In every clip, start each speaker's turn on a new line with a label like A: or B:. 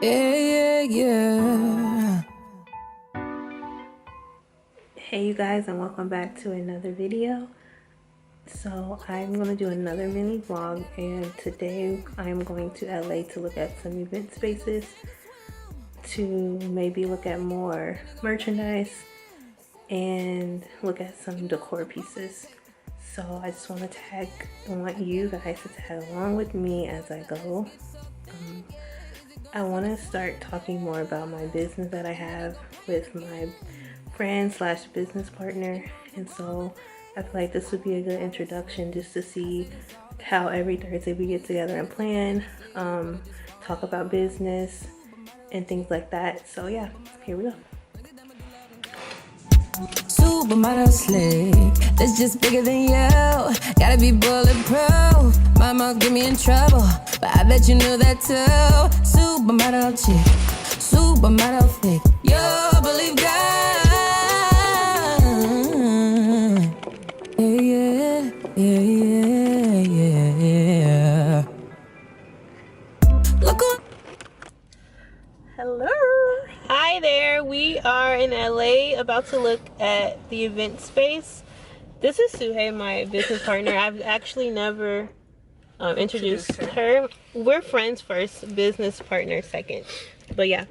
A: Yeah.
B: Hey you guys, and welcome back to another video. So I'm going to do another mini vlog, and today I'm going to LA to look at some event spaces, to maybe look at more merchandise and look at some decor pieces. So I just want you guys to tag along with me as I go. I want to start talking more about my business that I have with my friend slash business partner, and so I feel like this would be a good introduction just to see how every Thursday we get together and plan, talk about business and things like that. So yeah, here we go.
A: Supermodel slick, that's just bigger than you. Gotta be bulletproof. My mouth get me in trouble, but I bet you knew that too. Supermodel chick, supermodel thick. You believe God. Yeah. Look who.
B: Hello. Hi there. We are in LA about to look at the event space. This is Suhei, my business partner. I've actually never introduced her. We're friends first, business partner second. But yeah,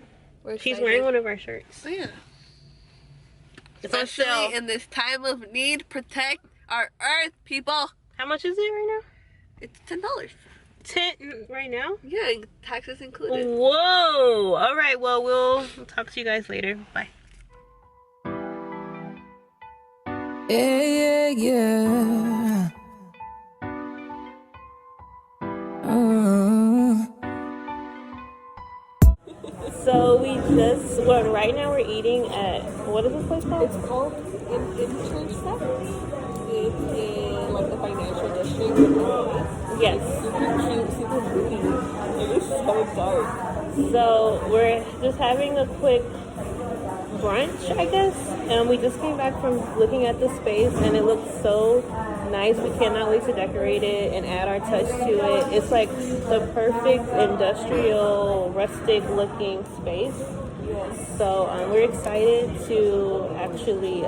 B: she's wearing one of our shirts.
C: Oh, yeah.
B: Especially
C: in this time of need, protect our earth, people.
B: How much is it right now?
C: It's $10.
B: 10 right now?
C: Yeah, taxes included.
B: Whoa! All right. Well, we'll talk to you guys later. Bye.
A: Yeah.
B: So right now we're eating at, what is this place called?
C: It's called Intercept. It's in like the financial district of LA.
B: Yes.
C: Super cute, super pretty. It is so dark.
B: So we're just having a quick brunch, I guess. And we just came back from looking at the space, and it looks so nice. We cannot wait to decorate it and add our touch to it. It's like the perfect industrial, rustic looking space.
C: Yes.
B: So we're excited to actually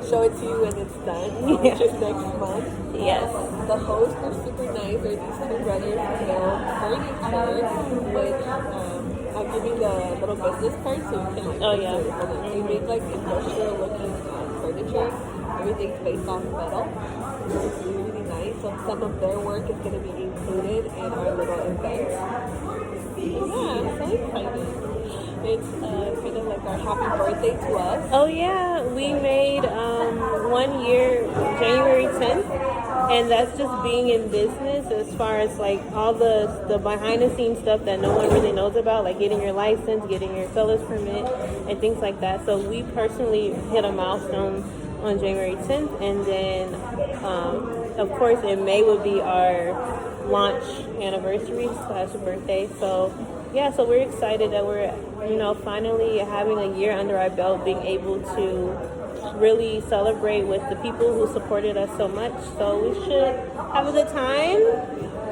C: Show it to you when it's done, which is next month.
B: yes.
C: The hosts are super nice. They're these two brothers who build furniture, which I'm giving the little business card so you can
B: Oh, yeah.
C: They make like industrial looking furniture. Everything's based off metal. It's really, really nice. So some of their work is going to be included in our little event. Yeah, I'm so excited. It's kind of like our happy birthday to us.
B: Oh yeah, we made 1 year January 10th, and that's just being in business as far as like all the behind the scenes stuff that no one really knows about, like getting your license, getting your seller's permit, and things like that. So we personally hit a milestone on January 10th, and then of course in May would be our launch anniversary / birthday. So yeah, so we're excited that we're finally having a year under our belt, being able to really celebrate with the people who supported us so much. So we should have a good time.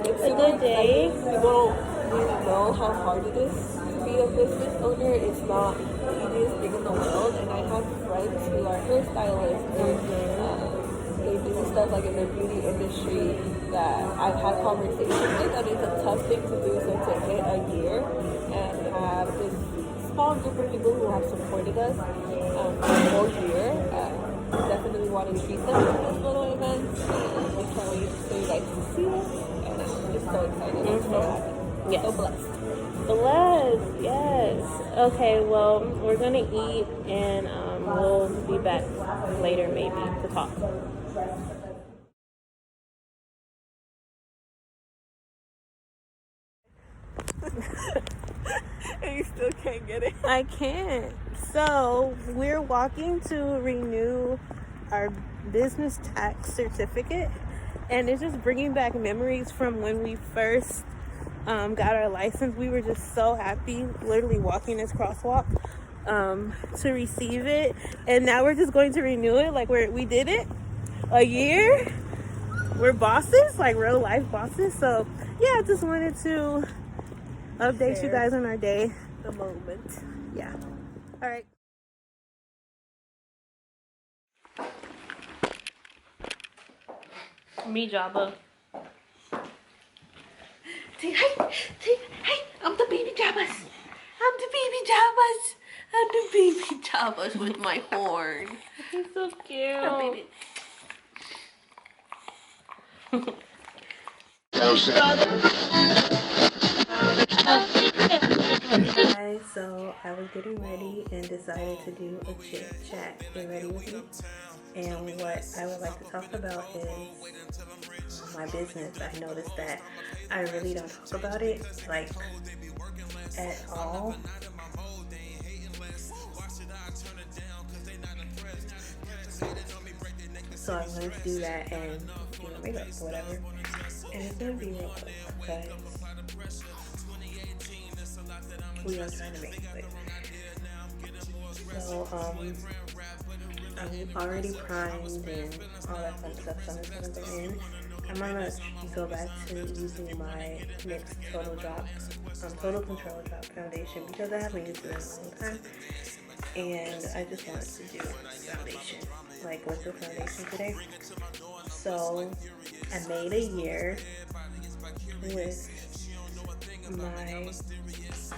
B: It's a good day.
C: People don't really know how hard it is to be a business owner. It's not the easiest thing in the world, and I have friends who are hairstylists and they do stuff like in the beauty industry that I've had conversations with, and it's a tough thing to do. So to hit a year and have this small group of people who have supported us the whole year, definitely want to treat them with this little event. We can't wait for you guys to see us, and I'm just so excited. I'm so happy.
B: Yes.
C: So blessed.
B: Blessed, yes. Okay, well, we're gonna eat, and we'll be back later maybe to talk.
C: And you still can't get it.
B: I can't. So we're walking to renew our business tax certificate, and it's just bringing back memories from when we first got our license. We were just so happy, literally walking this crosswalk to receive it, and now we're just going to renew it. Like we did it a year. We're bosses, like real life bosses. So yeah, I just wanted to update you guys on our day.
C: The moment.
B: Yeah. All right.
C: Me, Jabba. Say hey, say hey. I'm the baby Jabbas. I'm the baby Jabbas. I'm the baby Jabbas with my horn. He's so cute. The baby.
B: Guys, so I was getting ready and decided to do a chit chat. Get ready with me. And what I would like to talk about is my business. I noticed that I really don't talk about it like at all. So I'm going to do that and do my makeup or whatever. And it's going to be real quick because we are trying to make it quick. So I'm already primed and all that fun stuff, so I'm just going to go in. I'm going to go back to using my NYX Total Control Drop Foundation because I haven't used it in a long time. And I just wanted to do foundation, like liquid foundation today. So I made a year with my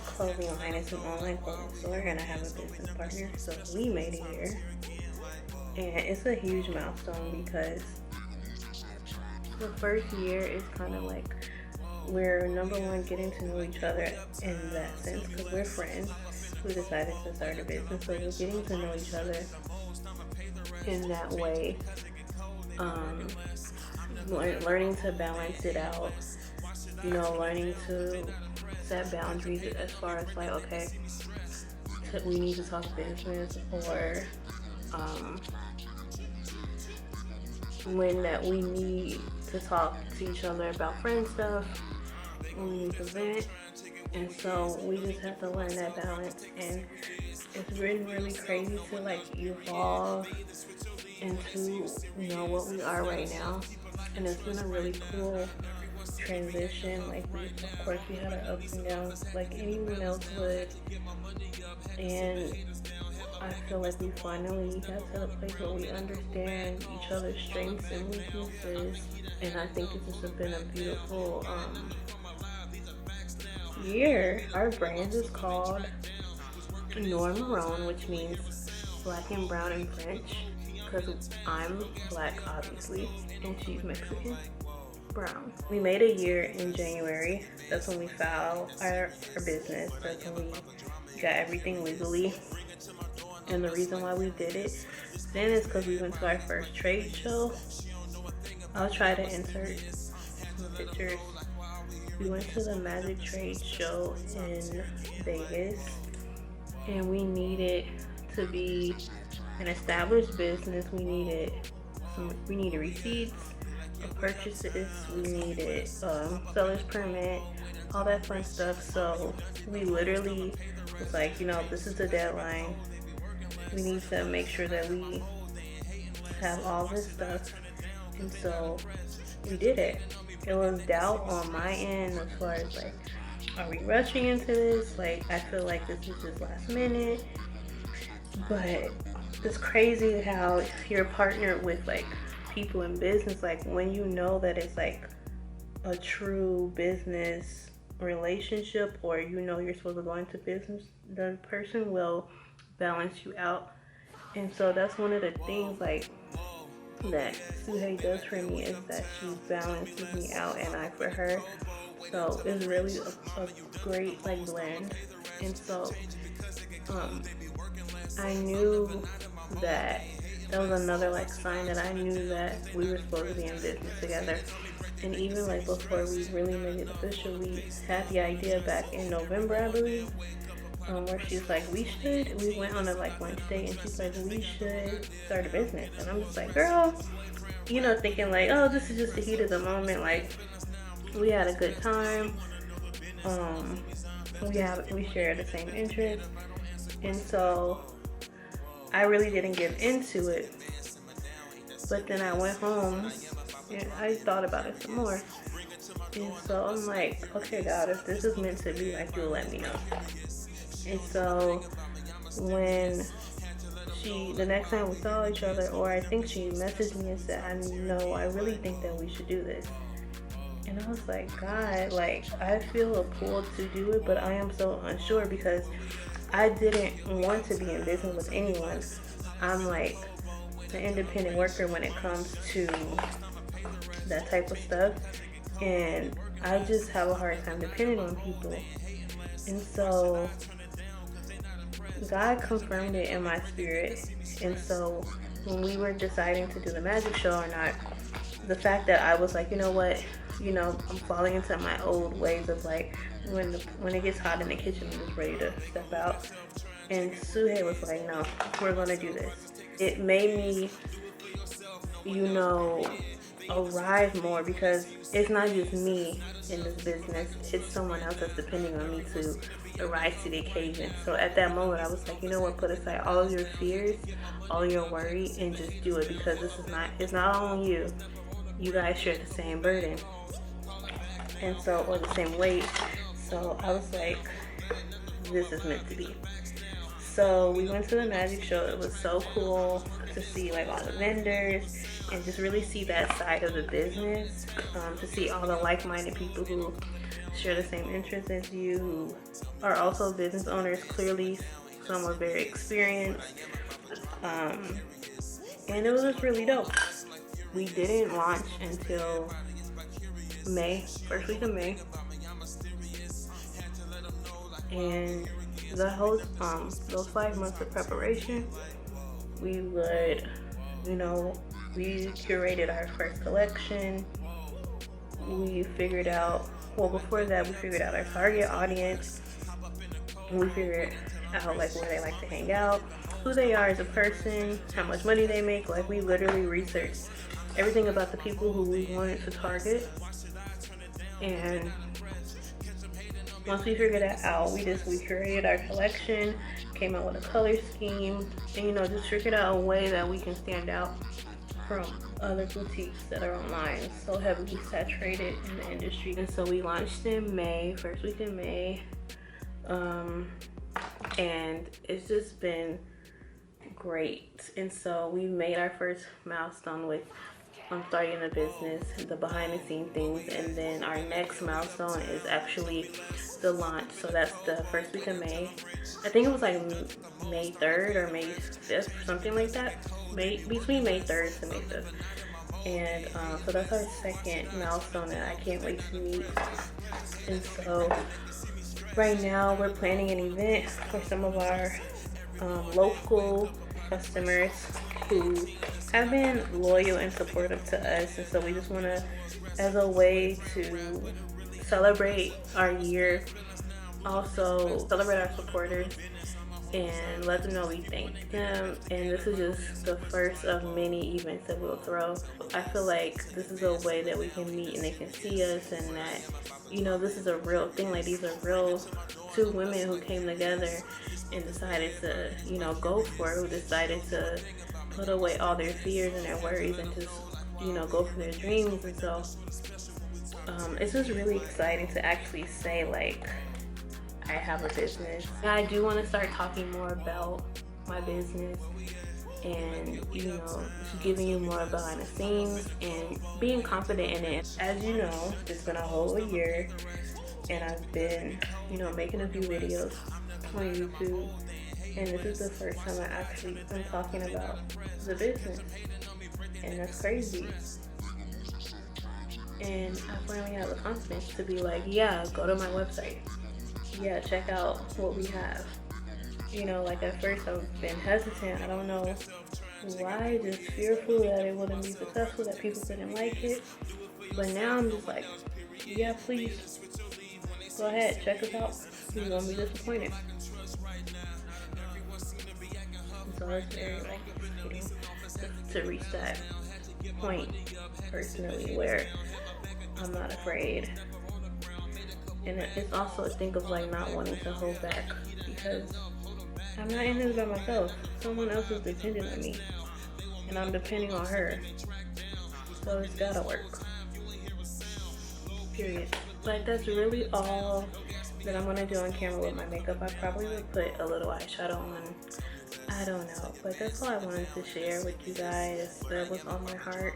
B: clothing line. It's an online clothing store and I have a business partner. So we made a year. And it's a huge milestone because the first year is kind of like we're number one getting to know each other in that sense because we're friends who decided to start a business, so we're getting to know each other in that way. Learning to balance it out, you know, learning to set boundaries as far as like, okay, we need to talk business, or when that we need to talk to each other about friend stuff, we need to vent. And so we just have to learn that balance, and it's been really crazy to like evolve into, you know, what we are right now. And it's been a really cool transition. Like of course we had our ups and downs like anyone else would, and I feel like we finally got to a place where we understand each other's strengths and weaknesses, and I think it's just been a beautiful year. Our brand is called Noir Marron, which means black and brown in French, because I'm black obviously and she's Mexican brown. We made a year in January. That's when we filed our business. That's when we got everything legally. And the reason why we did it then is because we went to our first trade show. I'll try to insert some pictures. We went to the Magic Trade Show in Vegas, and we needed to be an established business. We needed receipts of purchases. We needed seller's permit, all that fun stuff. So we literally was like, you know, this is the deadline. We need to make sure that we have all this stuff, and so we did it. It was doubt on my end as far as like, are we rushing into this? Like, I feel like this is just last minute. But it's crazy how you're partnered with like people in business, like when you know that it's like a true business relationship, or you know you're supposed to go into business, the person will balance you out. And so that's one of the things like that Suhei does for me, is that she balances me out and I for her. So it's really a great like blend. And so I knew that was another like sign that I knew that we were supposed to be in business together. And even like before we really made it official, we had the idea back in November, I believe, where she's like, we went on a like lunch date, and she's like, we should start a business. And I'm just like, girl, you know, thinking like, oh, this is just the heat of the moment. Like, we had a good time. We share the same interests. And so I really didn't get into it. But then I went home and I thought about it some more. And so I'm like, okay, God, if this is meant to be, like, you'll let me know. And so when the next time we saw each other, or I think she messaged me and said, I know, I really think that we should do this. And I was like, God, like, I feel a pull to do it, but I am so unsure because I didn't want to be in business with anyone. I'm like an independent worker when it comes to that type of stuff. And I just have a hard time depending on people. And so God confirmed it in my spirit. And so when we were deciding to do the magic show or not, the fact that I was like, you know what, I'm falling into my old ways of like, when it gets hot in the kitchen, I'm just ready to step out. And Suhei was like, no, we're gonna do this. It made me, arrive more, because it's not just me in this business, it's someone else that's depending on me to arise to the occasion. So at that moment I was like, you know what, put aside all of your fears, all your worry, and just do it, because it's not on you. You guys share the same burden, and so, or the same weight. So I was like, this is meant to be. So we went to the magic show. It was so cool to see like all the vendors and just really see that side of the business, to see all the like-minded people who share the same interests as you, who are also business owners. Clearly some were very experienced, and it was just really dope. We didn't launch until May, first week of May, and the whole those 5 months of preparation, we would, we curated our first collection. We figured out, before that, we figured out our target audience. We figured out like where they like to hang out, who they are as a person, how much money they make. Like, we literally researched everything about the people who we wanted to target. And once we figured that out, we curated our collection, came out with a color scheme, and just figured out a way that we can stand out from other boutiques that are online, so heavily saturated in the industry. And so we launched in May, first week in May, and it's just been great. And so we made our first milestone with starting the business, the behind the scene things, and then our next milestone is actually the launch. So that's the first week of May. I think it was like May 3rd or May 5th, something like that. Between May 3rd to May 5th. And so that's our second milestone that I can't wait to meet. And so right now we're planning an event for some of our local customers who have been loyal and supportive to us. And so we just want to, as a way to celebrate our year, also celebrate our supporters and let them know we thank them. And this is just the first of many events that we'll throw. I feel like this is a way that we can meet and they can see us, and that, this is a real thing. Like, these are real two women who came together and decided to, go for it, who decided to put away all their fears and their worries and just, go for their dreams. And so it's just really exciting to actually say, like, I have a business. And I do want to start talking more about my business and, giving you more behind the scenes and being confident in it. As you know, it's been a whole year and I've been, making a few videos on YouTube. And this is the first time I actually am talking about the business. And that's crazy. And I finally have the confidence to be like, yeah, go to my website. Yeah, check out what we have. Like, at first I've been hesitant. I don't know why, just fearful that it wouldn't be successful, that people didn't like it. But now I'm just like, yeah, please, go ahead, check us out. You won't be disappointed. So it's very exciting to reach that point personally where I'm not afraid. And it's also a thing of like not wanting to hold back, because I'm not in this by myself. Someone else is dependent on me, and I'm depending on her. So it's gotta work. period. But that's really all that I'm gonna do on camera with my makeup. I probably would put a little eyeshadow on, I don't know, but that's all I wanted to share with you guys that was on my heart.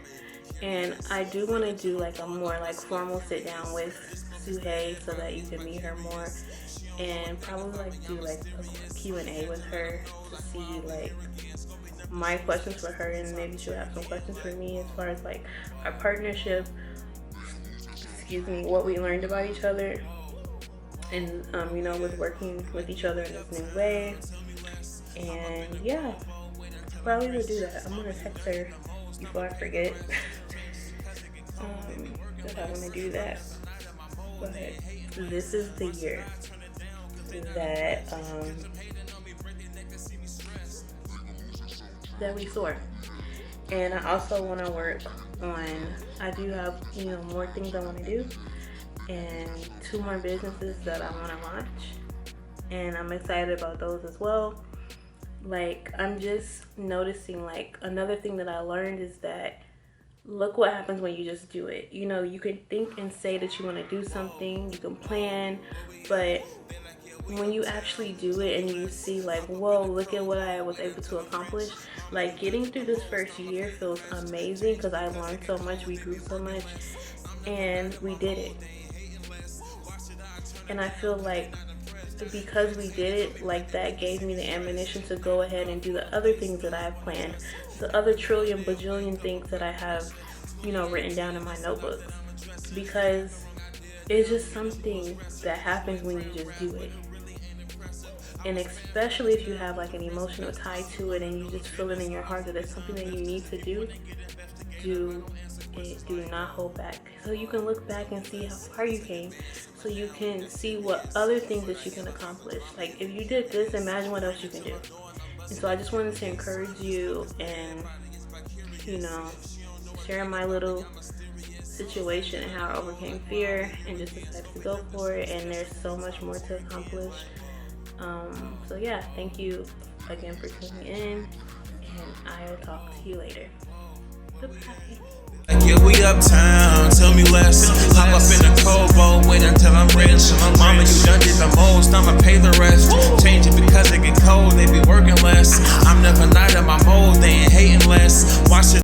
B: And I do want to do like a more like formal sit down with Suhei so that you can meet her more, and probably like do like a Q&A with her to see like my questions for her, and maybe she'll have some questions for me as far as like our partnership, excuse me, what we learned about each other, and you know, with working with each other in this new way. And yeah, probably will do that. I'm gonna text her before I forget that I want to do that. But this is the year that that we soar. And I also want to work on, I do have, you know, more things I want to do, and 2 more businesses that I want to launch, and I'm excited about those as well. Like, I'm just noticing, like, another thing that I learned is that look what happens when you just do it. You know, you can think and say that you want to do something, you can plan, but when you actually do it and you see like, whoa, look at what I was able to accomplish. Like, getting through this first year feels amazing because I learned so much, we grew so much, and we did it. And I feel like because we did it, like, that gave me the ammunition to go ahead and do the other things that I have planned, the other trillion bajillion things that I have, you know, written down in my notebooks, because it's just something that happens when you just do it. And especially if you have like an emotional tie to it and you just feel it in your heart that it's something that you need to do it. Do not hold back, so you can look back and see how far you came, so you can see what other things that you can accomplish. Like, if you did this, imagine what else you can do. And so I just wanted to encourage you and, you know, share my little situation and how I overcame fear and just decided to go for it. And there's so much more to accomplish. So yeah, thank you again for tuning in, and I will talk to you later. Goodbye.
D: Yeah, we uptown, tell me less. Hop up in the cold boat, wait until I'm rich. Mama, you done did the most, I'ma pay the rest. Change it because it get cold, they be working less. I'm never not in my mode, they ain't hating less. Watch it.